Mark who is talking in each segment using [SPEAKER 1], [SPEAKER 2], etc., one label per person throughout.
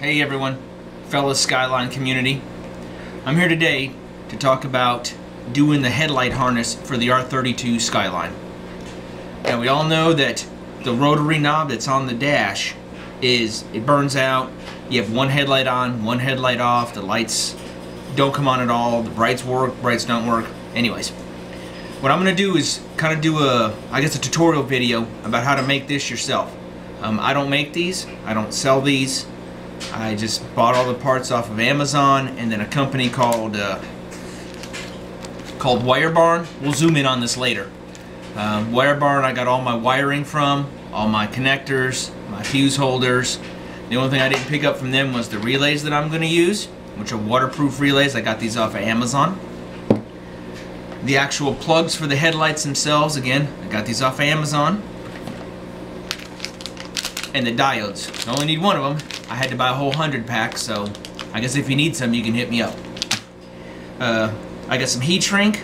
[SPEAKER 1] Hey everyone, fellow Skyline community. I'm here today to talk about doing the headlight harness for the R32 Skyline. Now we all know that the rotary knob that's on the dash it burns out. You have one headlight on, one headlight off, the lights don't come on at all, the brights work, brights don't work. Anyways, what I'm going to do is kind of do a tutorial video about how to make this yourself. I don't make these, I don't sell these. I just bought all the parts off of Amazon and then a company called Wire Barn. We'll zoom in on this later. Wire Barn, I got all my wiring from, all my connectors, my fuse holders. The only thing I didn't pick up from them was the relays that I'm going to use, which are waterproof relays. I got these off of Amazon. The actual plugs for the headlights themselves, again, I got these off of Amazon. And the diodes. I only need one of them. I had to buy a whole 100 pack, so I guess if you need some, you can hit me up. I got some heat shrink,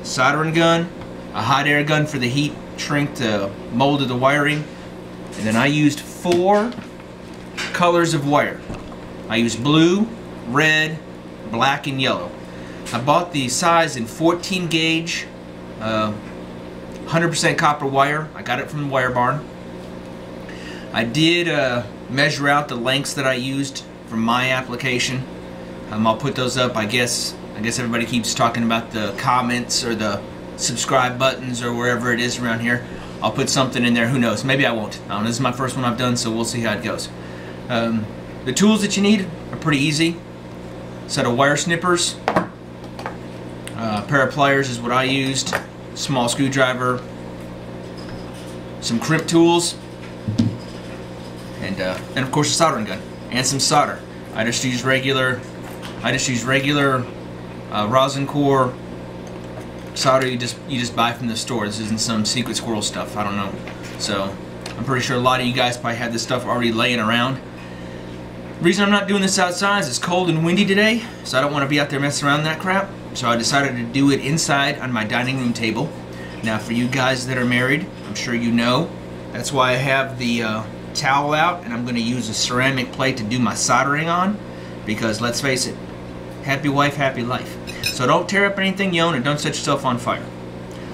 [SPEAKER 1] soldering gun, a hot air gun for the heat shrink to mold of the wiring, and then I used 4 colors of wire. I used blue, red, black, and yellow. I bought the size in 14 gauge, 100% copper wire. I got it from Wire Barn. I did measure out the lengths that I used for my application. I'll put those up. I guess everybody keeps talking about the comments or the subscribe buttons or wherever it is around here. I'll put something in there. Who knows? Maybe I won't. I don't know. This is my first one I've done, so we'll see how it goes. The tools that you need are pretty easy. Set of wire snippers. A pair of pliers is what I used. Small screwdriver. Some crimp tools. And of course a soldering gun and some solder. I just use regular rosin core solder you just buy from the store. This isn't some secret squirrel stuff. I don't know. So I'm pretty sure a lot of you guys probably have this stuff already laying around. The reason I'm not doing this outside is it's cold and windy today, so I don't want to be out there messing around that crap. So I decided to do it inside on my dining room table. Now for you guys that are married, I'm sure you know, that's why I have the towel out, and I'm going to use a ceramic plate to do my soldering on, because let's face it, happy wife, happy life. So don't tear up anything you own and don't set yourself on fire.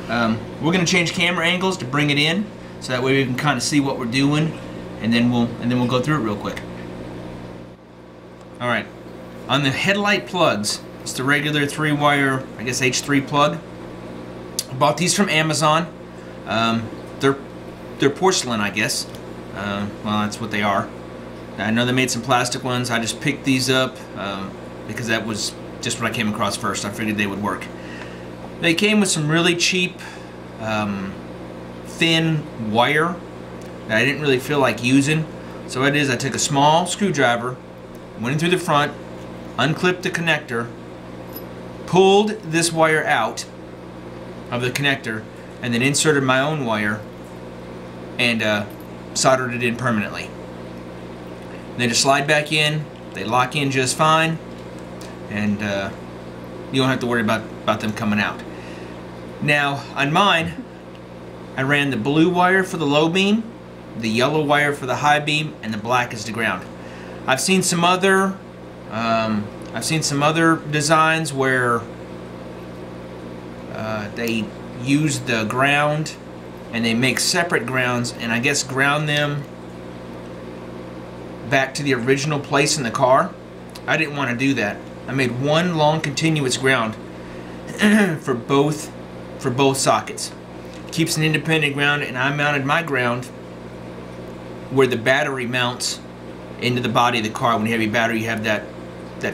[SPEAKER 1] We're going to change camera angles to bring it in, so that way we can kind of see what we're doing, and then we'll go through it real quick. All right, on the headlight plugs, it's the regular 3-wire, I guess H3 plug. I bought these from Amazon. They're porcelain, I guess. Well, that's what they are. I know they made some plastic ones. I just picked these up because that was just what I came across first. I figured they would work. They came with some really cheap, thin wire that I didn't really feel like using. So what it is, I took a small screwdriver, went in through the front, unclipped the connector, pulled this wire out of the connector, and then inserted my own wire and soldered it in permanently. They just slide back in, they lock in just fine, and you don't have to worry about them coming out. Now on mine, I ran the blue wire for the low beam, the yellow wire for the high beam, and the black is the ground. I've seen some other designs where they use the ground and they make separate grounds and I guess ground them back to the original place in the car. I didn't want to do that. I made one long continuous ground for both sockets. Keeps an independent ground, and I mounted my ground where the battery mounts into the body of the car. When you have your battery, you have that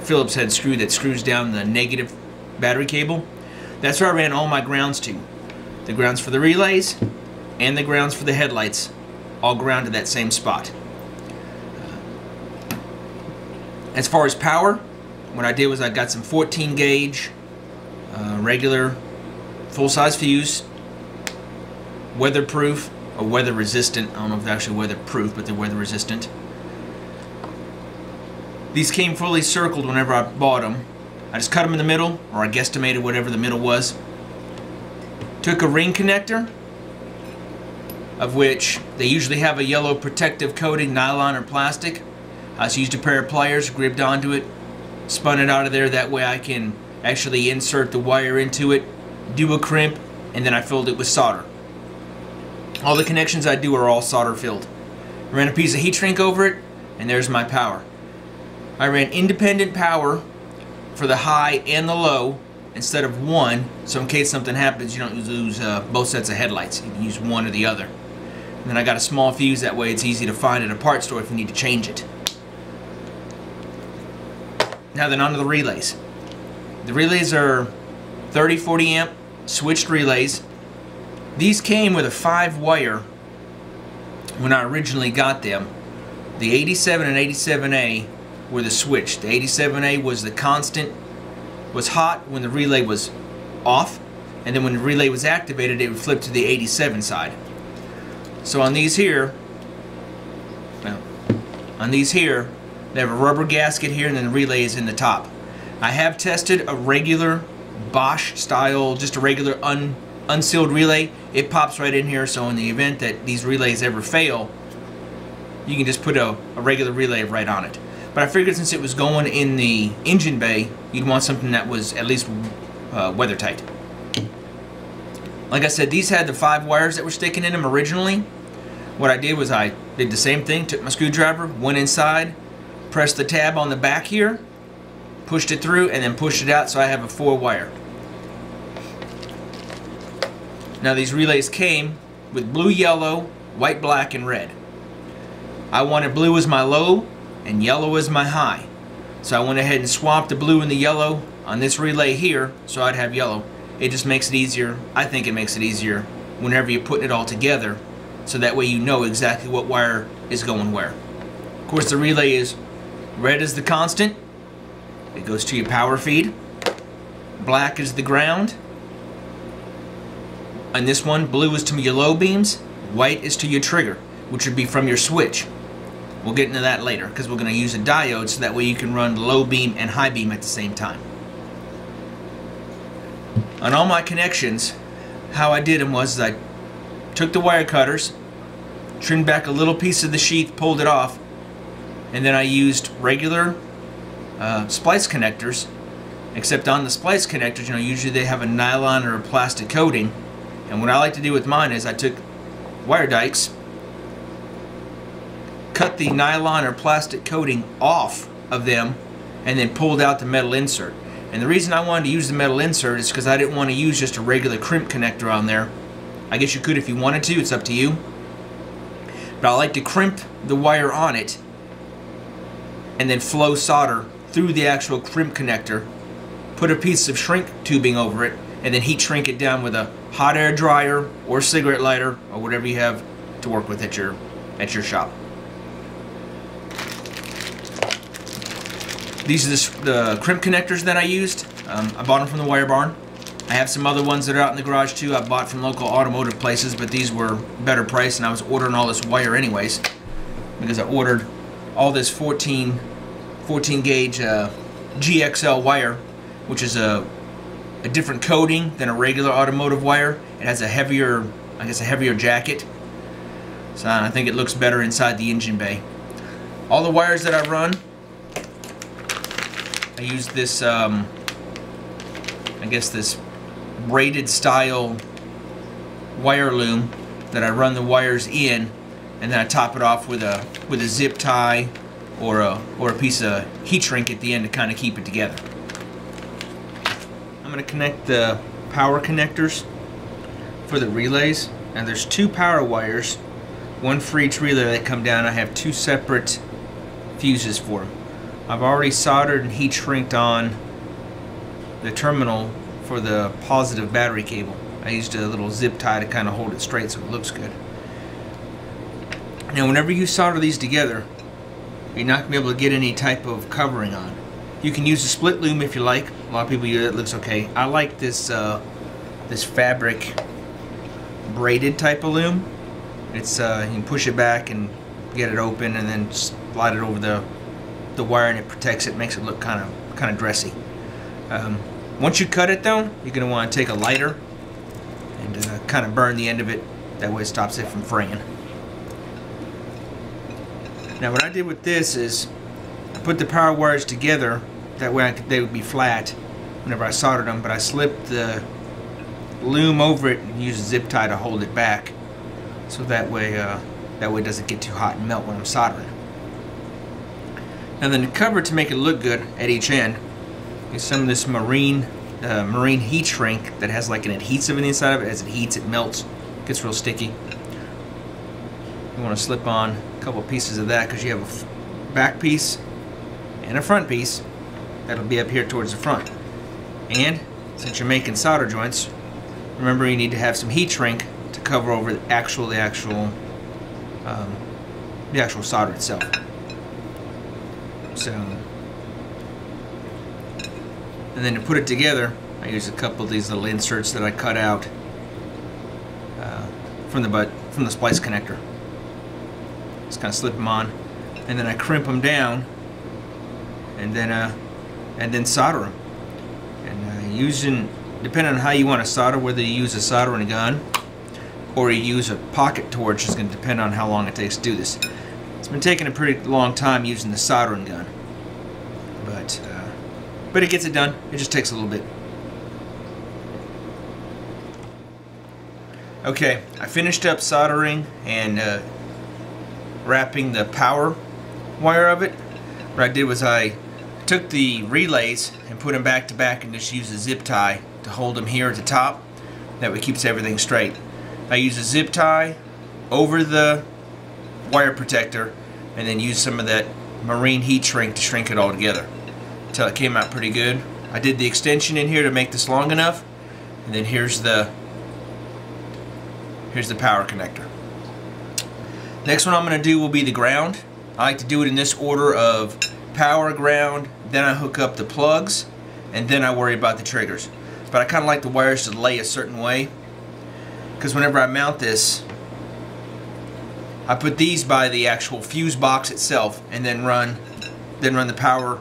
[SPEAKER 1] Phillips head screw that screws down the negative battery cable. That's where I ran all my grounds to. The grounds for the relays and the grounds for the headlights, all ground to that same spot. As far as power, what I did was I got some 14 gauge regular full-size fuse, weatherproof or weather resistant. I don't know if they're actually weatherproof, but they're weather resistant. These came fully circled whenever I bought them. I just cut them in the middle, or I guesstimated whatever the middle was. Took a ring connector, of which they usually have a yellow protective coating, nylon or plastic. I just used a pair of pliers, gripped onto it, spun it out of there. That way I can actually insert the wire into it, do a crimp, and then I filled it with solder. All the connections I do are all solder filled. Ran a piece of heat shrink over it, and there's my power. I ran independent power for the high and the low instead of one, so in case something happens you don't lose both sets of headlights. You can use one or the other. And then I got a small fuse, that way it's easy to find at a parts store if you need to change it. Now then, on to the relays. The relays are 30-40 amp switched relays. These came with a 5-wire when I originally got them. The 87 and 87A were the switch. The 87A was the constant, was hot when the relay was off, and then when the relay was activated it would flip to the 87 side. So on these here, they have a rubber gasket here, and then the relay is in the top. I have tested a regular Bosch style, just a regular unsealed relay. It pops right in here, so in the event that these relays ever fail, you can just put a regular relay right on it. But I figured since it was going in the engine bay, you'd want something that was at least weather tight. Like I said, these had the 5 wires that were sticking in them originally. What I did was I did the same thing, took my screwdriver, went inside, pressed the tab on the back here, pushed it through, and then pushed it out, so I have a 4-wire. Now these relays came with blue, yellow, white, black, and red. I wanted blue as my low and yellow as my high. So I went ahead and swapped the blue and the yellow on this relay here, so I'd have yellow. It just makes it easier. I think it makes it easier whenever you're putting it all together, so that way you know exactly what wire is going where. Of course, the relay is red is the constant. It goes to your power feed. Black is the ground. And this one, blue is to your low beams. White is to your trigger, which would be from your switch. We'll get into that later, because we're going to use a diode so that way you can run low beam and high beam at the same time. On all my connections, how I did them was I took the wire cutters, trimmed back a little piece of the sheath, pulled it off, and then I used regular splice connectors, except on the splice connectors, you know, usually they have a nylon or a plastic coating. And what I like to do with mine is I took wire dikes, cut the nylon or plastic coating off of them, and then pulled out the metal insert. And the reason I wanted to use the metal insert is because I didn't want to use just a regular crimp connector on there. I guess you could if you wanted to, it's up to you. But I like to crimp the wire on it and then flow solder through the actual crimp connector, put a piece of shrink tubing over it, and then heat shrink it down with a hot air dryer or cigarette lighter or whatever you have to work with at your shop. These are the crimp connectors that I used. I bought them from the Wire Barn. I have some other ones that are out in the garage too. I bought from local automotive places, but these were better priced, and I was ordering all this wire anyways because I ordered all this 14 gauge GXL wire, which is a different coating than a regular automotive wire. It has a heavier, I guess, a heavier jacket, so I think it looks better inside the engine bay. All the wires that I run, I use this, I guess this braided style wire loom that I run the wires in, and then I top it off with a zip tie or a piece of heat shrink at the end to kind of keep it together. I'm going to connect the power connectors for the relays, and there's 2 power wires, one for each relay that come down. I have 2 separate fuses for them. I've already soldered and heat shrinked on the terminal for the positive battery cable. I used a little zip tie to kind of hold it straight so it looks good. Now whenever you solder these together, you're not going to be able to get any type of covering on. You can use a split loom if you like. A lot of people use it, it looks okay. I like this this fabric braided type of loom. It's you can push it back and get it open and then slide it over the wire, and it protects it, makes it look kind of dressy. Once you cut it though, you're going to want to take a lighter and kind of burn the end of it. That way it stops it from fraying. Now what I did with this is I put the power wires together, that way they would be flat whenever I soldered them, but I slipped the loom over it and used a zip tie to hold it back, so that way it doesn't get too hot and melt when I'm soldering. And then the cover, to make it look good at each end, is some of this marine heat shrink that has like an adhesive in the inside of it. As it heats, it melts, gets real sticky. You want to slip on a couple pieces of that because you have a back piece and a front piece that'll be up here towards the front. And since you're making solder joints, remember you need to have some heat shrink to cover over the actual solder itself. So, and then to put it together, I use a couple of these little inserts that I cut out from the splice connector. Just kind of slip them on, and then I crimp them down, and then solder them. And depending on how you want to solder, whether you use a soldering gun or you use a pocket torch, is going to depend on how long it takes to do this. It's been taking a pretty long time using the soldering gun, but it gets it done. It just takes a little bit. Okay, I finished up soldering and wrapping the power wire of it. What I did was I took the relays and put them back to back and just used a zip tie to hold them here at the top. That way it keeps everything straight. I used a zip tie over the wire protector and then used some of that marine heat shrink to shrink it all together until it came out pretty good. I did the extension in here to make this long enough, and then here's the power connector. Next one I'm going to do will be the ground. I like to do it in this order of power, ground, then I hook up the plugs, and then I worry about the triggers. But I kind of like the wires to lay a certain way, because whenever I mount this, I put these by the actual fuse box itself, and then run the power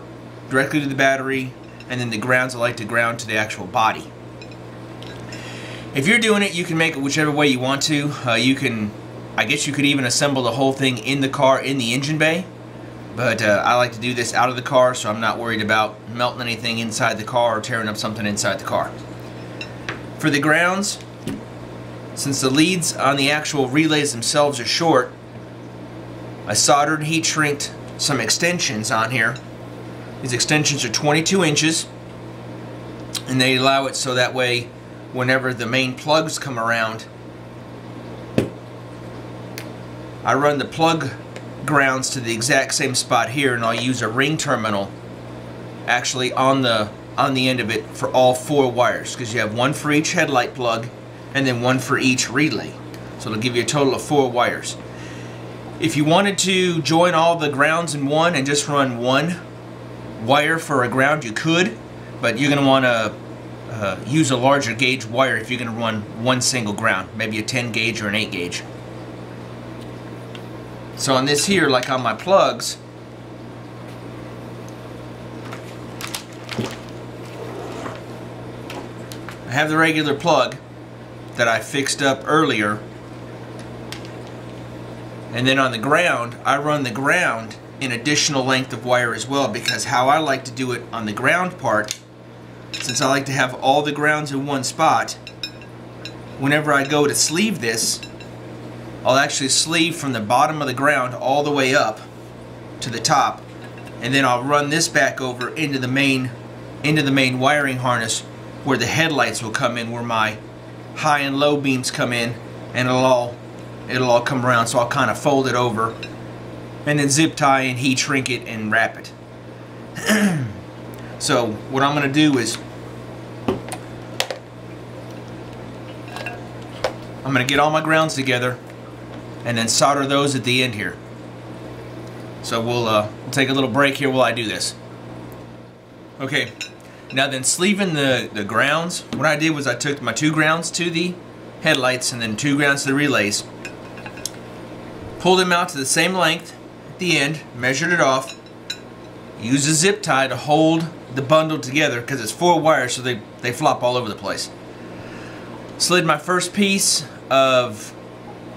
[SPEAKER 1] directly to the battery, and then the grounds I like to ground to the actual body. If you're doing it, you can make it whichever way you want to. I guess you could even assemble the whole thing in the car, in the engine bay. But I like to do this out of the car, so I'm not worried about melting anything inside the car or tearing up something inside the car. For the grounds, since the leads on the actual relays themselves are short, I soldered and heat shrinked some extensions on here. These extensions are 22 inches, and they allow it so that way whenever the main plugs come around, I run the plug grounds to the exact same spot here, and I'll use a ring terminal actually on the end of it for all 4 wires, because you have one for each headlight plug and then one for each relay, so it'll give you a total of 4 wires. If you wanted to join all the grounds in one and just run one wire for a ground, you could, but you're going to want to use a larger gauge wire if you're going to run one single ground, maybe a 10 gauge or an 8 gauge. So on this here, like on my plugs, I have the regular plug that I fixed up earlier, and then on the ground, I run the ground in additional length of wire as well, because how I like to do it on the ground part, since I like to have all the grounds in one spot, whenever I go to sleeve this, I'll actually sleeve from the bottom of the ground all the way up to the top, and then I'll run this back over into the main wiring harness where the headlights will come in, where my high and low beams come in, and it'll all come around. So I'll kind of fold it over and then zip tie and heat shrink it and wrap it. So what I'm going to do is I'm going to get all my grounds together and then solder those at the end here. So we'll take a little break here while I do this. Okay, now then, sleeving the grounds, what I did was I took my 2 grounds to the headlights and then 2 grounds to the relays, pulled them out to the same length at the end, measured it off, used a zip tie to hold the bundle together because it's 4 wires, so they flop all over the place. Slid my first piece of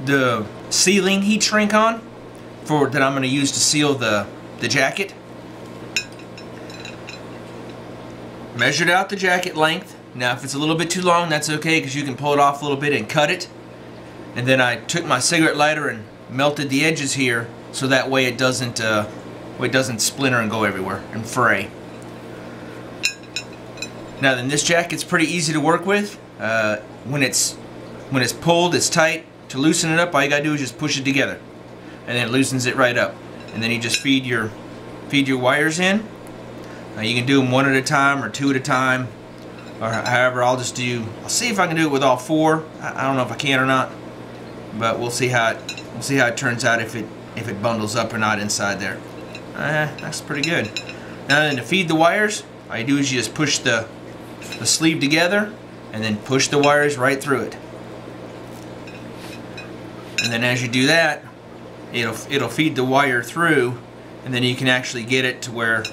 [SPEAKER 1] the sealing heat shrink on that I'm going to use to seal the jacket. measured out the jacket length. Now if it's a little bit too long, that's okay, because you can pull it off a little bit and cut it. And then I took my cigarette lighter and melted the edges here, so that way it doesn't splinter and go everywhere and fray. Now then, this jacket's pretty easy to work with. When it's pulled, it's tight. To loosen it up, all you gotta do is just push it together, and then it loosens it right up. And then you just feed your wires in. You can do them one at a time or two at a time, or however. I'll see if I can do it with all four. I don't know if I can or not, but we'll see how it turns out, if it bundles up or not inside there. That's pretty good. Now then, to feed the wires, all you do is you just push the sleeve together and then push the wires right through it. And then as you do that, it'll feed the wire through, and then you can actually get it to where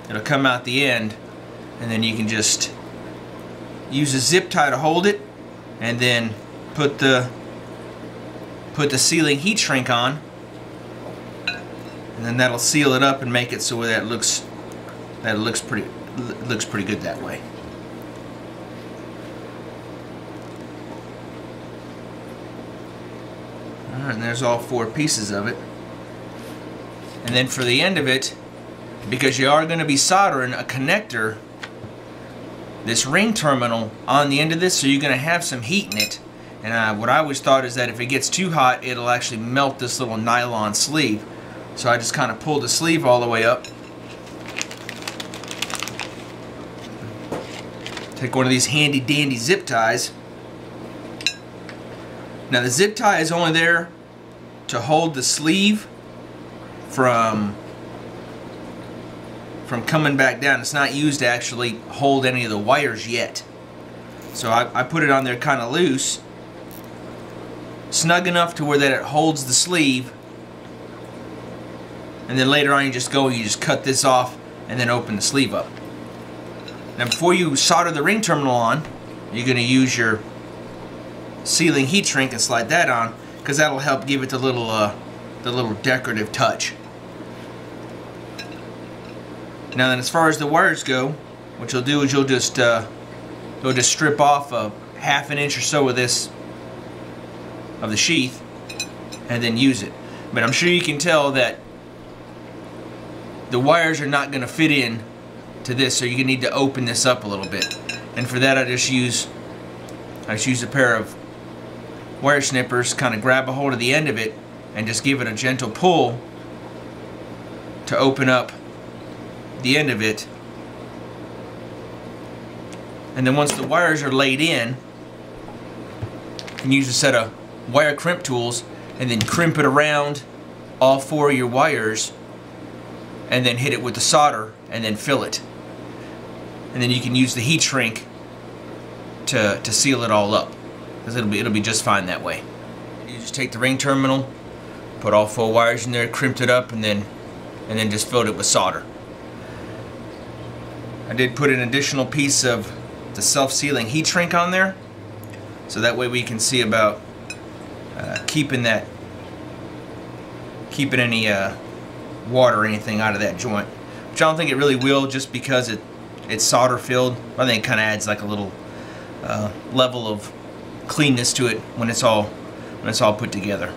[SPEAKER 1] it'll come out the end, and then you can just use a zip tie to hold it, and then put the sealing heat shrink on, and then that'll seal it up and make it so that it looks pretty good that way. Alright, and there's all four pieces of it. And then for the end of it, because you are going to be soldering a connector, this ring terminal on the end of this, so you're going to have some heat in it. And what I always thought is that if it gets too hot, it'll actually melt this little nylon sleeve. So I just kind of pulled the sleeve all the way up. Take one of these handy dandy zip ties. Now the zip tie is only there to hold the sleeve from coming back down. It's not used to actually hold any of the wires yet. So I put it on there kind of loose, snug enough to where that it holds the sleeve, and then later on you just cut this off and then open the sleeve up. Now before you solder the ring terminal on, you're going to use your sealing heat shrink and slide that on, because that'll help give it the little decorative touch. Now then, as far as the wires go, what you'll do is you'll just strip off a ½ an inch or so of the sheath, and then use it. But I'm sure you can tell that the wires are not going to fit in to this, so you're going to need to open this up a little bit. And for that, I just use a pair of wire snippers, kind of grab a hold of the end of it and just give it a gentle pull to open up the end of it. And then once the wires are laid in, you can use a set of wire crimp tools and then crimp it around all four of your wires, and then hit it with the solder and then fill it. And then you can use the heat shrink to seal it all up, because it'll be just fine that way. You just take the ring terminal, put all four wires in there, crimped it up, and then just filled it with solder. I did put an additional piece of the self-sealing heat shrink on there, so that way we can see about keeping any water or anything out of that joint, which I don't think it really will, just because it's solder filled. I think it kind of adds like a little level of cleanness to it when it's all put together.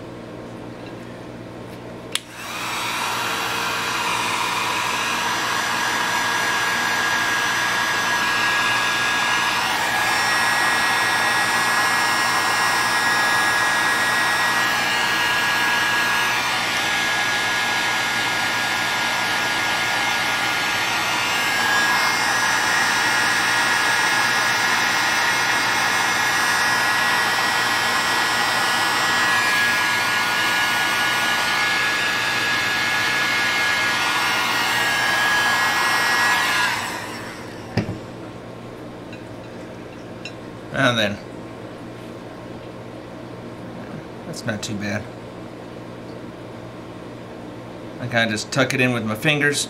[SPEAKER 1] And then, that's not too bad. I kind of just tuck it in with my fingers,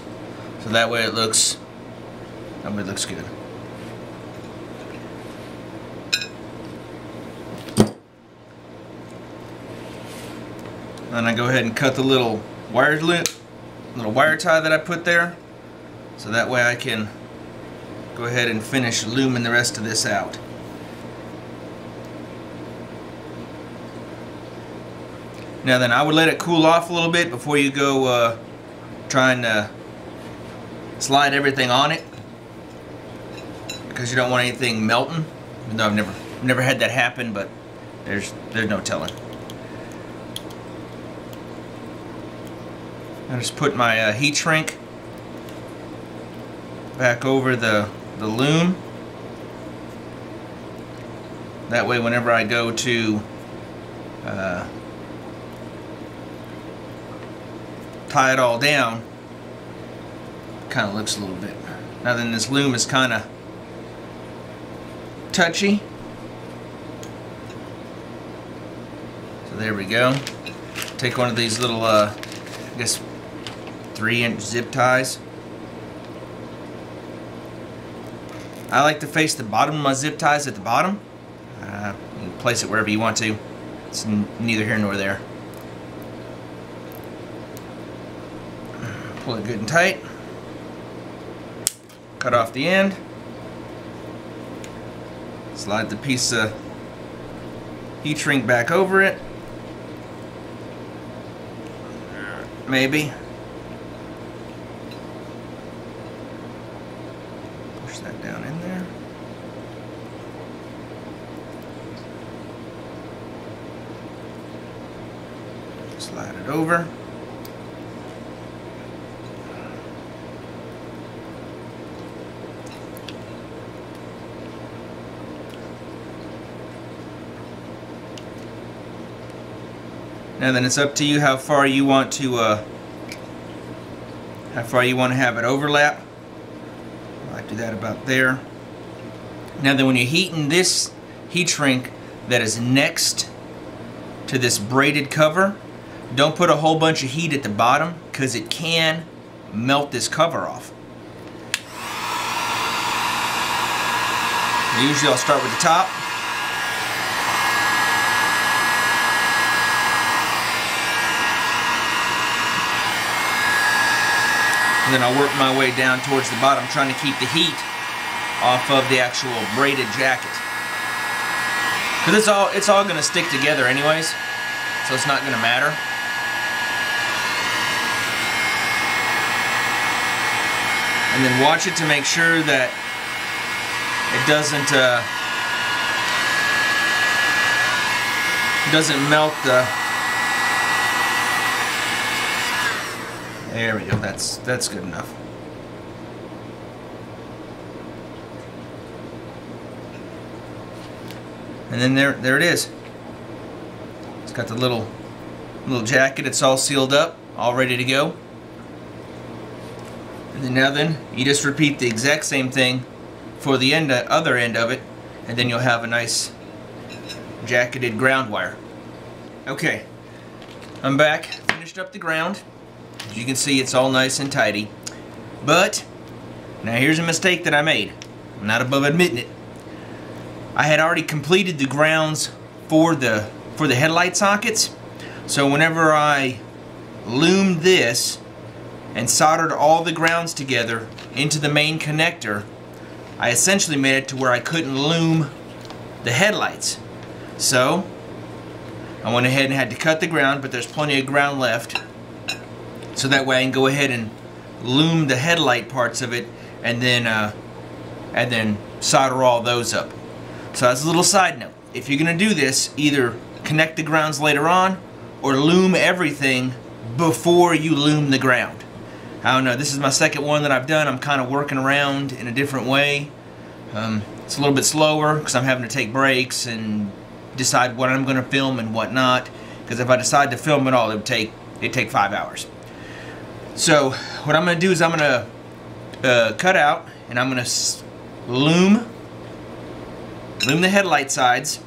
[SPEAKER 1] so that way it looks good. Then I go ahead and cut the little wire tie that I put there, so that way I can go ahead and finish luming the rest of this out. Now then, I would let it cool off a little bit before you go trying to slide everything on it, because you don't want anything melting. Even though I've never had that happen, but there's no telling. I just put my heat shrink back over the loom. That way, whenever I go to tie it all down, kind of looks a little bit. Now then, this loom is kind of touchy. So there we go. Take one of these little, I guess, 3-inch zip ties. I like to face the bottom of my zip ties at the bottom. You can place it wherever you want to. It's neither here nor there. Pull it good and tight. Cut off the end. Slide the piece of heat shrink back over it. Maybe. Push that down in there. Slide it over. Now then, it's up to you how far you want to have it overlap. I do that about there. Now then, when you're heating this heat shrink that is next to this braided cover, don't put a whole bunch of heat at the bottom, because it can melt this cover off. Usually I'll start with the top. And then I'll work my way down towards the bottom, trying to keep the heat off of the actual braided jacket. Because it's all going to stick together anyways, so it's not going to matter. And then watch it to make sure that it doesn't melt the. There we go. That's good enough. And then there it is. It's got the little jacket. It's all sealed up, all ready to go. And then now you just repeat the exact same thing for the other end of it, and then you'll have a nice jacketed ground wire. Okay, I'm back. Finished up the ground. As you can see, it's all nice and tidy. But now here's a mistake that I made. I'm not above admitting it. I had already completed the grounds for the headlight sockets. So whenever I loomed this and soldered all the grounds together into the main connector, I essentially made it to where I couldn't loom the headlights. So I went ahead and had to cut the ground, but there's plenty of ground left. So that way I can go ahead and loom the headlight parts of it, and then solder all those up. So that's a little side note. If you're going to do this, either connect the grounds later on or loom everything before you loom the ground. I don't know, this is my second one that I've done. I'm kind of working around in a different way. It's a little bit slower because I'm having to take breaks and decide what I'm going to film and what not. Because if I decide to film it all, it'd take 5 hours. So what I'm going to do is I'm going to cut out, and I'm going to loom the headlight sides.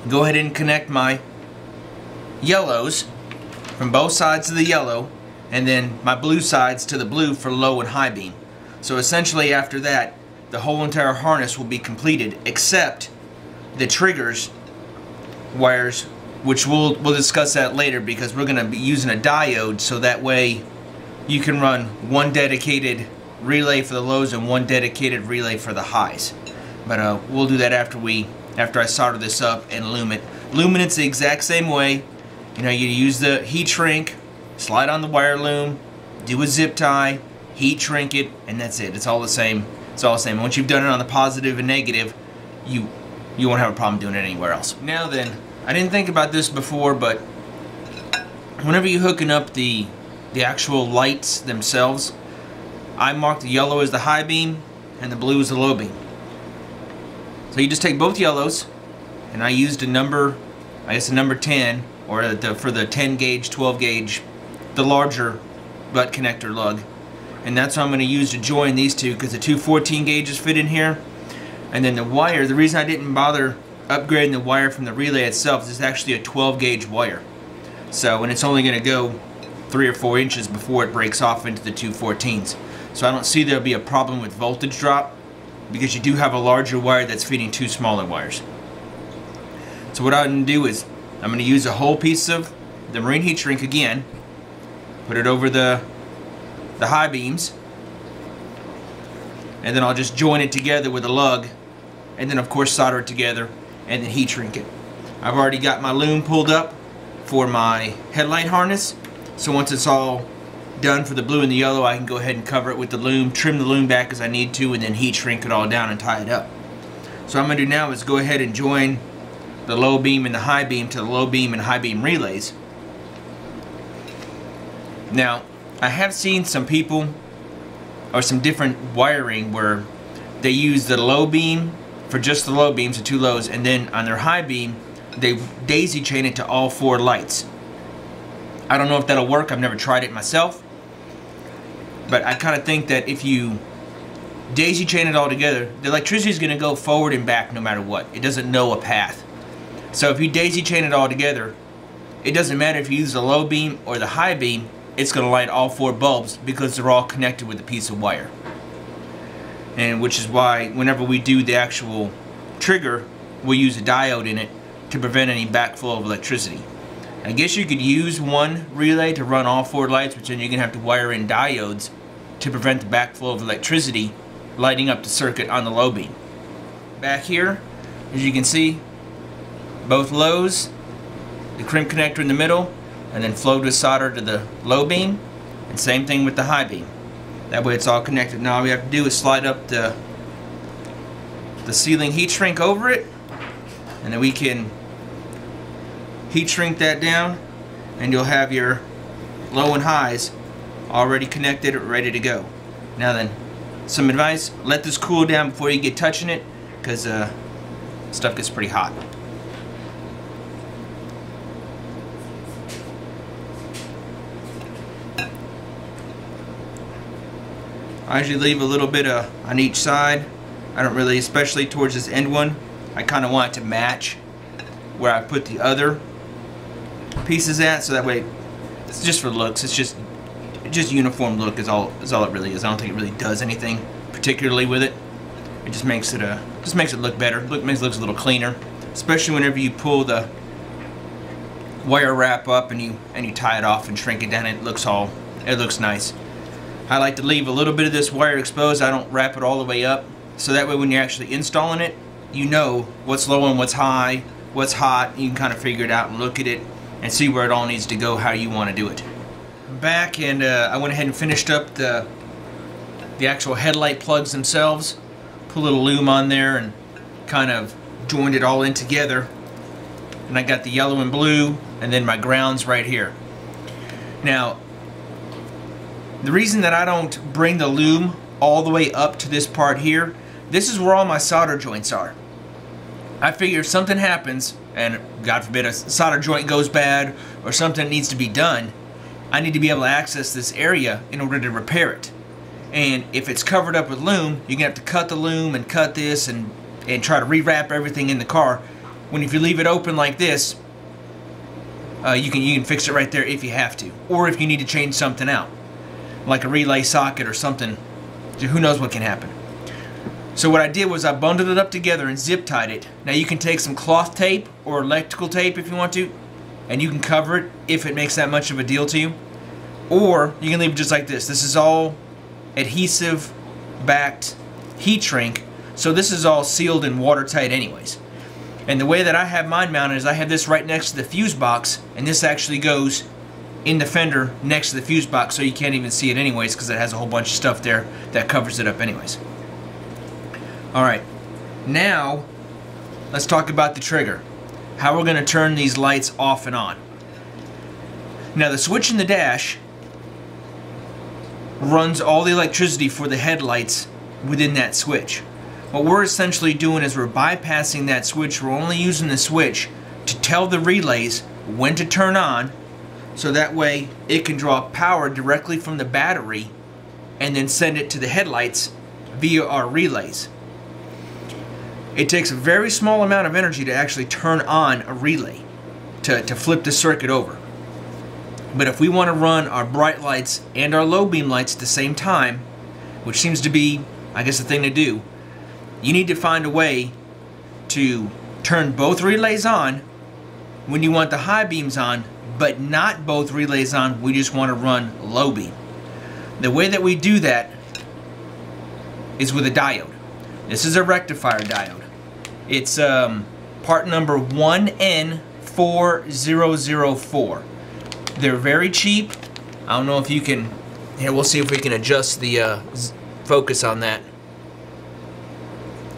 [SPEAKER 1] Go ahead and connect my yellows from both sides of the yellow, and then my blue sides to the blue for low and high beam. So essentially after that, the whole entire harness will be completed, except the triggers wires, which we'll discuss that later, because we're going to be using a diode, so that way you can run one dedicated relay for the lows and one dedicated relay for the highs. But we'll do that after I solder this up and lume it. Luming it's the exact same way. You know, you use the heat shrink, slide on the wire loom, do a zip tie, heat shrink it, and that's it. It's all the same. It's all the same. Once you've done it on the positive and negative, you won't have a problem doing it anywhere else. Now then, I didn't think about this before, but whenever you're hooking up the actual lights themselves, I mark the yellow as the high beam and the blue as the low beam. So you just take both yellows, and I used a number, I guess a number 10, or for the 10 gauge, 12 gauge, the larger butt connector lug. And that's what I'm going to use to join these two, because the two 14 gauges fit in here. And then the wire, the reason I didn't bother upgrading the wire from the relay itself is it's actually a 12 gauge wire. So, and it's only going to go 3 or 4 inches before it breaks off into the two 14s. So I don't see there'll be a problem with voltage drop, because you do have a larger wire that's feeding 2 smaller wires. So what I'm going to do is I'm going to use a whole piece of the marine heat shrink again, put it over the high beams, and then I'll just join it together with a lug, and then of course solder it together and then heat shrink it. I've already got my loom pulled up for my headlight harness, so once it's all done for the blue and the yellow, I can go ahead and cover it with the loom, trim the loom back as I need to, and then heat shrink it all down and tie it up. So what I'm going to do now is go ahead and join the low beam and the high beam to the low beam and high beam relays. Now, I have seen some people, or some different wiring, where they use the low beam for just the low beams, the 2 lows, and then on their high beam, they daisy chain it to all 4 lights. I don't know if that'll work. I've never tried it myself. But I kind of think that if you daisy chain it all together, the electricity is going to go forward and back no matter what. It doesn't know a path. So if you daisy chain it all together, it doesn't matter if you use the low beam or the high beam, it's going to light all 4 bulbs because they're all connected with a piece of wire. And which is why whenever we do the actual trigger, we'll use a diode in it to prevent any backflow of electricity. I guess you could use one relay to run all 4 lights, but then you're going to have to wire in diodes to prevent the backflow of electricity lighting up the circuit on the low beam. Back here, as you can see, both lows, the crimp connector in the middle, and then flowed with solder to the low beam, and same thing with the high beam. That way it's all connected. Now all we have to do is slide up the sealing heat shrink over it, and then we can heat shrink that down, and you'll have your low and highs already connected, ready to go. Now then, some advice: let this cool down before you get touching it, because stuff gets pretty hot. I usually leave a little bit on each side. I don't really, especially towards this end one, I kind of want it to match where I put the other pieces at, so that way it's just for looks. It's just uniform look is all it really is. I don't think it really does anything particularly with it. It just makes it look better. Makes it look a little cleaner, especially whenever you pull the wire wrap up and you tie it off and shrink it down. It looks nice. I like to leave a little bit of this wire exposed. I don't wrap it all the way up, so that way when you're actually installing it, you know what's low and what's high, what's hot. You can kind of figure it out and look at it and see where it all needs to go, how you want to do it. I'm back, and I went ahead and finished up the actual headlight plugs themselves. Put a little loom on there and kind of joined it all in together. And I got the yellow and blue, and then my grounds right here. Now, the reason that I don't bring the loom all the way up to this part here, this is where all my solder joints are. I figure if something happens, and God forbid a solder joint goes bad or something needs to be done, I need to be able to access this area in order to repair it. And if it's covered up with loom, you're going to have to cut the loom and cut this and try to rewrap everything in the car. When if you leave it open like this, you can fix it right there if you have to. Or if you need to change something out, like a relay socket or something. Who knows what can happen. So what I did was I bundled it up together and zip tied it. Now you can take some cloth tape or electrical tape if you want to, and you can cover it if it makes that much of a deal to you. Or you can leave it just like this. This is all adhesive backed heat shrink, so this is all sealed and watertight anyways. And the way that I have mine mounted is I have this right next to the fuse box, and this actually goes in the fender next to the fuse box, so you can't even see it anyways because it has a whole bunch of stuff there that covers it up anyways. Alright, now let's talk about the trigger. How we're going to turn these lights off and on. Now the switch in the dash runs all the electricity for the headlights within that switch. What we're essentially doing is we're bypassing that switch. We're only using the switch to tell the relays when to turn on, so that way it can draw power directly from the battery and then send it to the headlights via our relays. It takes a very small amount of energy to actually turn on a relay, to flip the circuit over. But if we want to run our bright lights and our low beam lights at the same time, which seems to be, I guess, the thing to do, you need to find a way to turn both relays on when you want the high beams on, but not both relays on. We just want to run low beam. The way that we do that is with a diode. This is a rectifier diode. It's part number 1N4004. They're very cheap. I don't know if you can, here we'll see if we can adjust the focus on that.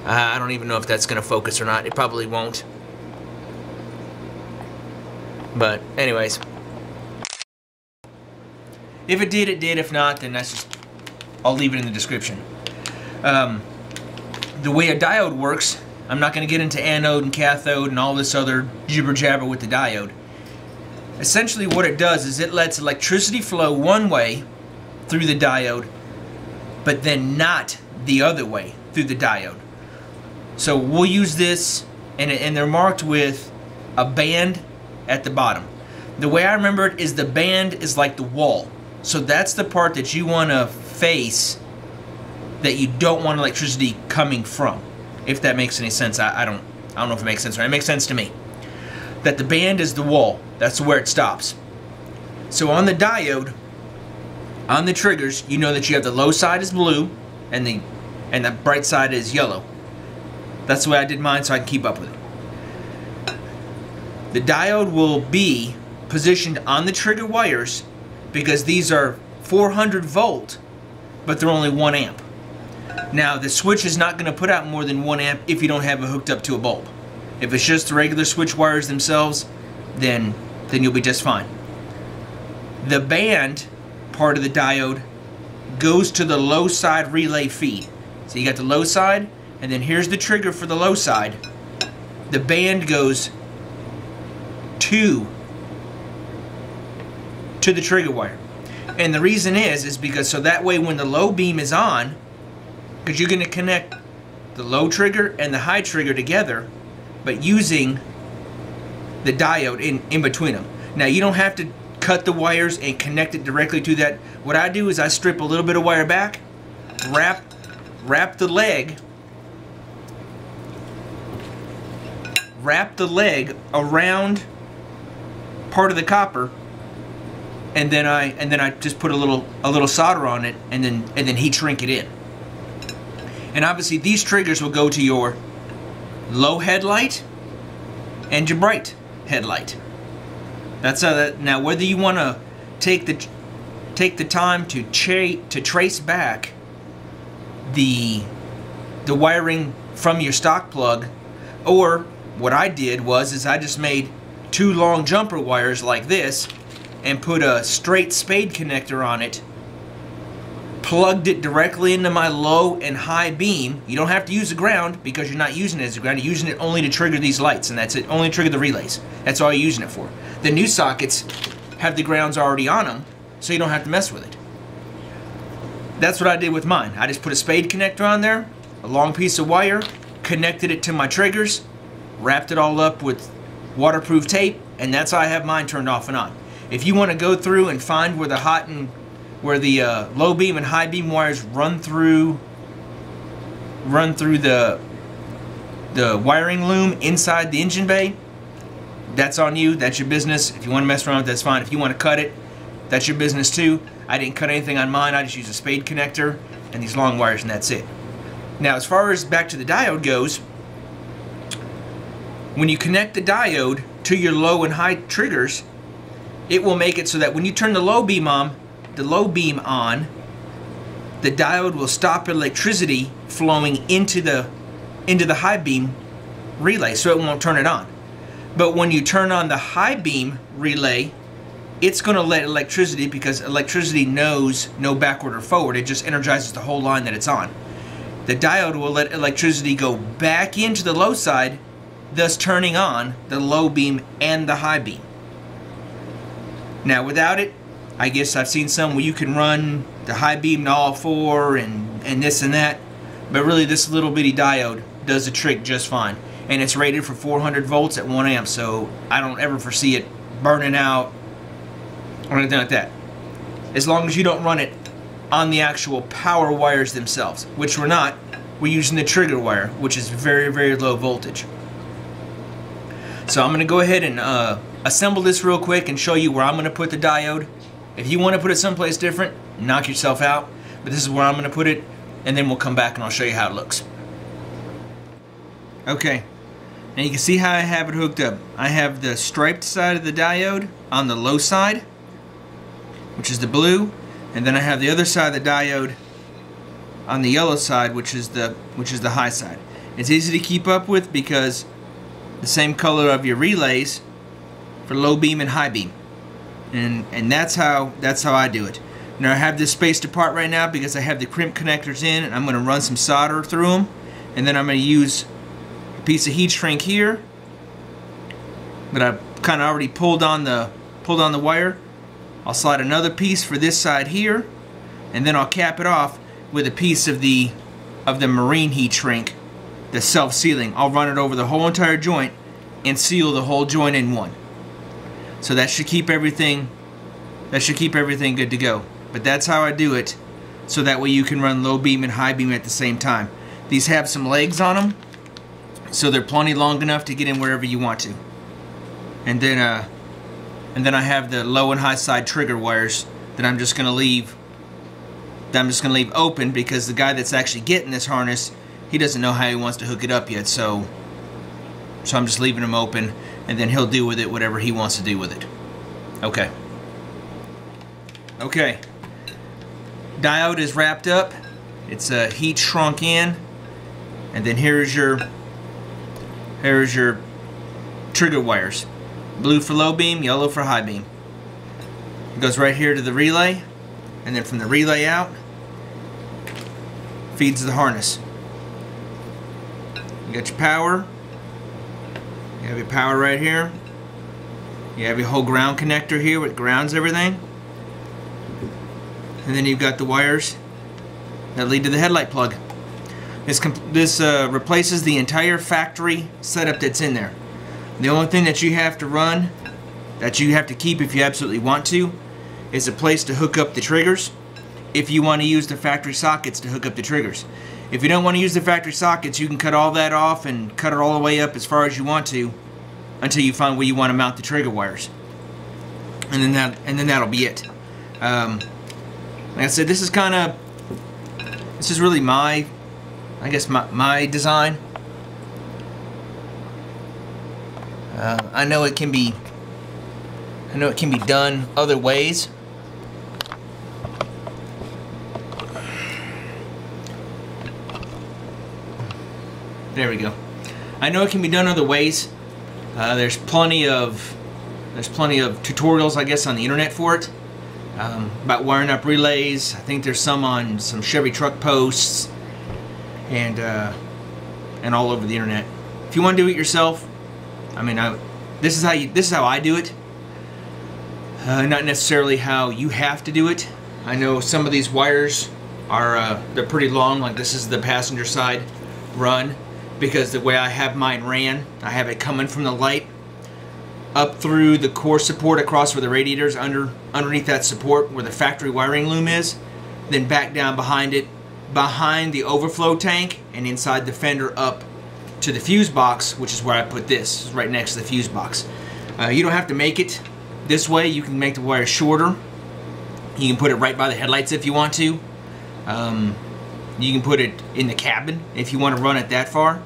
[SPEAKER 1] I don't even know if that's going to focus or not. It probably won't. But anyways, if it did, it did. If not, then that's just, I'll leave it in the description. The way a diode works, I'm not going to get into anode and cathode and all this other jibber jabber with the diode. Essentially what it does is it lets electricity flow one way through the diode, but then not the other way through the diode. So we'll use this, and they're marked with a band at the bottom. The way I remember it is the band is like the wall. So that's the part that you want to face, that you don't want electricity coming from. If that makes any sense. I don't know if it makes sense or not. It makes sense to me. That the band is the wall. That's where it stops. So on the diode, on the triggers, you know that you have the low side is blue and the bright side is yellow. That's the way I did mine so I can keep up with it. The diode will be positioned on the trigger wires because these are 400 volt, but they're only 1 amp. Now the switch is not going to put out more than 1 amp if you don't have it hooked up to a bulb. If it's just the regular switch wires themselves, then you'll be just fine. The band part of the diode goes to the low side relay feed. So you got the low side, and then here's the trigger for the low side. The band goes to the trigger wire. And the reason is because so that way when the low beam is on, because you're going to connect the low trigger and the high trigger together, but using the diode in between them. Now you don't have to cut the wires and connect it directly to that. What I do is I strip a little bit of wire back, wrap the leg around part of the copper, and then I just put a little solder on it, and then heat shrink it in. And obviously these triggers will go to your low headlight and your bright headlight. That's how that. Now whether you want to take the time to trace back the wiring from your stock plug, or what I did was I just made 2 long jumper wires like this and put a straight spade connector on it, plugged it directly into my low and high beam. You don't have to use the ground because you're not using it as a ground. You're using it only to trigger these lights, and that's it. Only trigger the relays. That's all you're using it for. The new sockets have the grounds already on them, so you don't have to mess with it. That's what I did with mine. I just put a spade connector on there, a long piece of wire, connected it to my triggers, wrapped it all up with waterproof tape, and that's how I have mine turned off and on. If you want to go through and find where the low beam and high beam wires run through the wiring loom inside the engine bay, that's on you. That's your business. If you want to mess around with it, that's fine. If you want to cut it, that's your business too. I didn't cut anything on mine. I just used a spade connector and these long wires, and that's it. Now, as far as back to the diode goes, when you connect the diode to your low and high triggers, it will make it so that when you turn the low beam on, the diode will stop electricity flowing into the high beam relay, so it won't turn it on. But when you turn on the high beam relay, it's going to let electricity, because electricity knows no backward or forward. It just energizes the whole line that it's on. The diode will let electricity go back into the low side, thus turning on the low beam and the high beam. Now, without it, I guess I've seen some where you can run the high beam to all four and this and that, but really this little bitty diode does the trick just fine. And it's rated for 400 volts at 1 amp, so I don't ever foresee it burning out or anything like that. As long as you don't run it on the actual power wires themselves, which we're not. We're using the trigger wire, which is very, very low voltage. So I'm going to go ahead and assemble this real quick and show you where I'm going to put the diode. If you want to put it someplace different, knock yourself out. But this is where I'm going to put it, and then we'll come back and I'll show you how it looks. Okay, now you can see how I have it hooked up. I have the striped side of the diode on the low side, which is the blue, and then I have the other side of the diode on the yellow side, which is the high side. It's easy to keep up with because the same color of your relays for low beam and high beam, and that's how I do it. Now I have this spaced apart right now because I have the crimp connectors in, and I'm going to run some solder through them, and then I'm going to use a piece of heat shrink here that I've kind of already pulled on the wire. I'll slide another piece for this side here, and then I'll cap it off with a piece of the marine heat shrink, the self-sealing. I'll run it over the whole entire joint and seal the whole joint in one. So that should keep everything good to go. But that's how I do it, so that way you can run low beam and high beam at the same time. These have some legs on them, so they're plenty long enough to get in wherever you want to. And then I have the low and high side trigger wires that I'm just going to leave open, because the guy that's actually getting this harness, he doesn't know how he wants to hook it up yet, so I'm just leaving him open, and then he'll do with it whatever he wants to do with it. Okay, diode is wrapped up, it's heat shrunk in, and then here's your trigger wires. Blue for low beam, yellow for high beam. It goes right here to the relay, and then from the relay out, feeds the harness. You got your power. You have your power right here. You have your whole ground connector here, which grounds everything. And then you've got the wires that lead to the headlight plug. This replaces the entire factory setup that's in there. The only thing that you have to run, that you have to keep if you absolutely want to, is a place to hook up the triggers, if you want to use the factory sockets to hook up the triggers. If you don't want to use the factory sockets, you can cut all that off and cut it all the way up as far as you want to, until you find where you want to mount the trigger wires. And then that'll be it. Like I said, this is really my design. I know it can be done other ways. There we go. I know it can be done other ways. There's plenty of tutorials, I guess, on the internet for it, about wiring up relays. I think there's some on some Chevy truck posts and all over the internet. If you want to do it yourself, I mean, this is how I do it. Not necessarily how you have to do it. I know some of these wires are they're pretty long. Like this is the passenger side run, because the way I have mine ran, I have it coming from the light up through the core support across where the radiators underneath that support where the factory wiring loom is, then back down behind it, behind the overflow tank, and inside the fender up to the fuse box, which is where I put this, right next to the fuse box. You don't have to make it this way. You can make the wire shorter You can put it right by the headlights if you want to. You can put it in the cabin if you want to run it that far.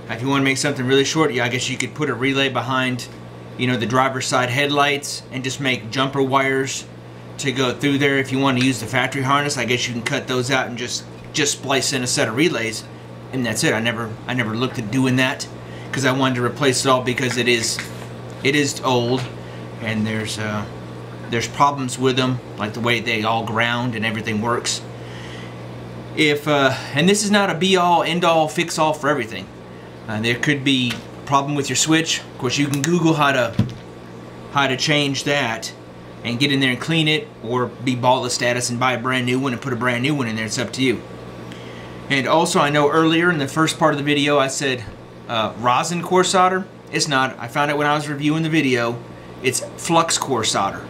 [SPEAKER 1] If you want to make something really short, yeah, I guess you could put a relay behind, you know, the driver's side headlights and just make jumper wires to go through there. If you want to use the factory harness, I guess you can cut those out and just splice in a set of relays, and that's it. I never looked at doing that because I wanted to replace it all because it is old, and there's problems with them, like the way they all ground and everything works. And this is not a be-all, end-all, fix-all for everything. There could be a problem with your switch. Of course, you can Google how to change that and get in there and clean it, or be ball status and buy a brand new one and put a brand new one in there. It's up to you. And also, I know earlier in the first part of the video I said rosin core solder. It's not. I found out when I was reviewing the video. It's flux core solder.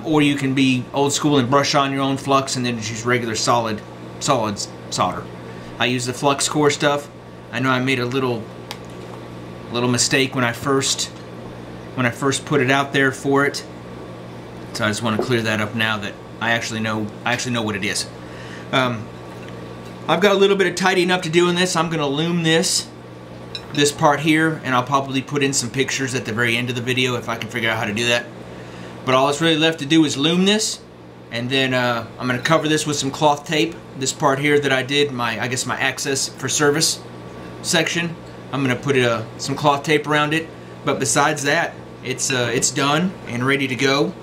[SPEAKER 1] Or you can be old school and brush on your own flux and then just use regular solid solder. I use the flux core stuff. I know I made a little mistake when I first put it out there for it. So I just want to clear that up now that I actually know what it is. I've got a little bit of tidying up to do in this. I'm going to loom this part here, and I'll probably put in some pictures at the very end of the video if I can figure out how to do that. But all that's really left to do is loom this, and then I'm going to cover this with some cloth tape. This part here that I did, I guess my access for service section, I'm going to put some cloth tape around it. But besides that, it's done and ready to go.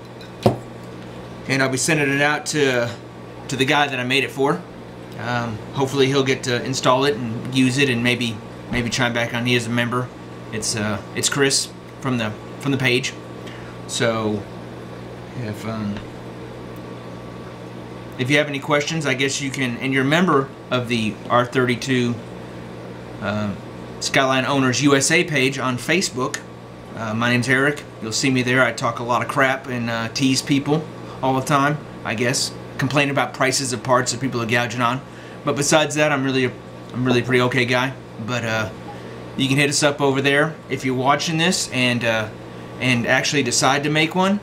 [SPEAKER 1] And I'll be sending it out to the guy that I made it for. Hopefully he'll get to install it and use it, and maybe chime back on. He is a member. It's Chris from the page. So if you have any questions, I guess you can, and you're a member of the R32 Skyline Owners USA page on Facebook. My name's Eric. You'll see me there. I talk a lot of crap and tease people all the time, I guess. Complain about prices of parts that people are gouging on. But besides that, I'm really a pretty okay guy. But you can hit us up over there if you're watching this and actually decide to make one.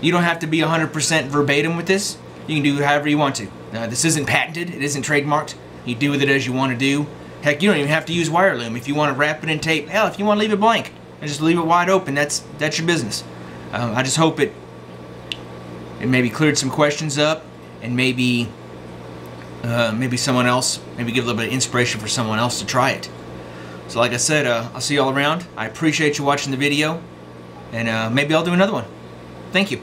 [SPEAKER 1] You don't have to be 100% verbatim with this. You can do however you want to. This isn't patented. It isn't trademarked. You do with it as you want to do. Heck, you don't even have to use wire loom. If you want to wrap it in tape, hell, if you want to leave it blank and just leave it wide open, that's your business. I just hope it maybe cleared some questions up, and maybe someone else, maybe give a little bit of inspiration for someone else to try it. So like I said, I'll see you all around. I appreciate you watching the video, and maybe I'll do another one. Thank you.